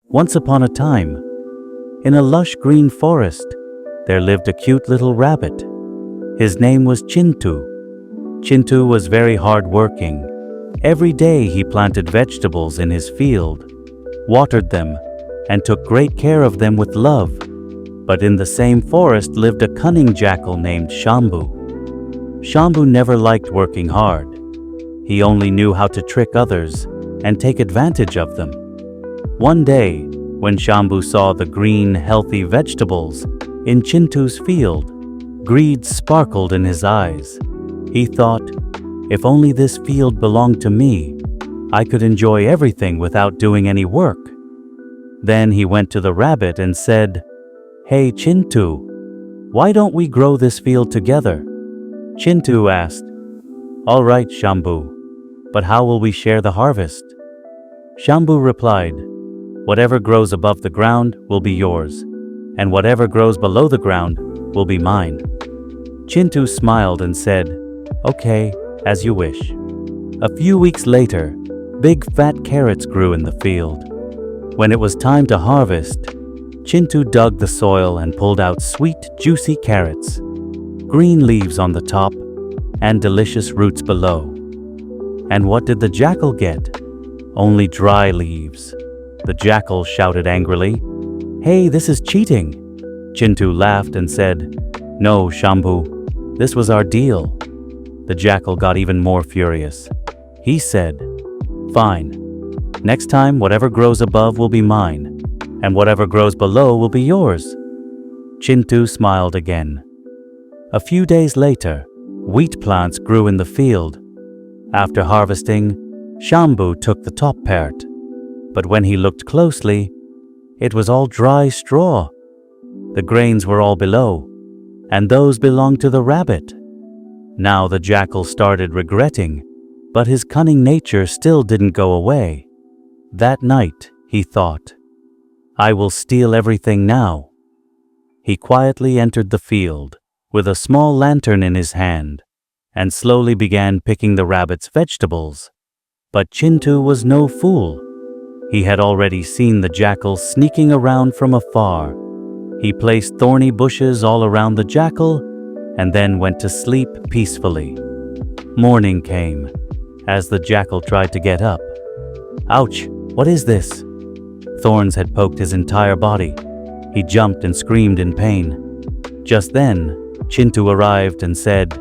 Once upon a time, in a lush green forest, there lived a cute little rabbit. His name was Chintu. Chintu was very hardworking. Every day he planted vegetables in his field, watered them, and took great care of them with love. But in the same forest lived a cunning jackal named Shambhu. Shambhu never liked working hard. He only knew how to trick others and take advantage of them. One day, when Shambhu saw the green, healthy vegetables in Chintu's field, greed sparkled in his eyes. He thought, if only this field belonged to me, I could enjoy everything without doing any work. Then he went to the rabbit and said, "Hey Chintu, why don't we grow this field together?" Chintu asked, "All right, Shambhu, but how will we share the harvest?" Shambhu replied, "Whatever grows above the ground will be yours, and whatever grows below the ground will be mine." Chintu smiled and said, "Okay, as you wish." A few weeks later, big fat carrots grew in the field. When it was time to harvest, Chintu dug the soil and pulled out sweet, juicy carrots, green leaves on the top, and delicious roots below. And what did the jackal get? Only dry leaves. The jackal shouted angrily, "Hey, this is cheating!" Chintu laughed and said, "No, Shambhu, this was our deal." The jackal got even more furious. He said, "Fine. Next time, whatever grows above will be mine, and whatever grows below will be yours." Chintu smiled again. A few days later, wheat plants grew in the field. After harvesting, Shambhu took the top part. But when he looked closely, it was all dry straw. The grains were all below, and those belonged to the rabbit. Now the jackal started regretting, but his cunning nature still didn't go away. That night, he thought, "I will steal everything now." He quietly entered the field with a small lantern in his hand and slowly began picking the rabbit's vegetables. But Chintu was no fool. He had already seen the jackal sneaking around from afar. He placed thorny bushes all around the jackal and then went to sleep peacefully. Morning came. As the jackal tried to get up, "Ouch! What is this?" Thorns had poked his entire body. He jumped and screamed in pain. Just then, Chintu arrived and said,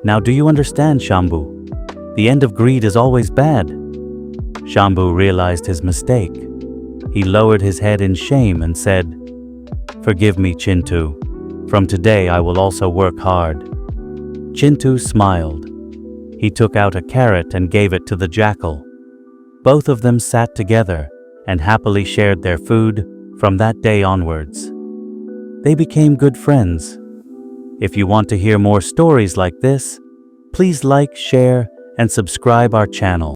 "Now do you understand, Shambhu? The end of greed is always bad." Shambhu realized his mistake. He lowered his head in shame and said, "Forgive me, Chintu. From today I will also work hard." Chintu smiled. He took out a carrot and gave it to the jackal. Both of them sat together and happily shared their food from that day onwards. They became good friends. If you want to hear more stories like this, please like, share, and subscribe our channel.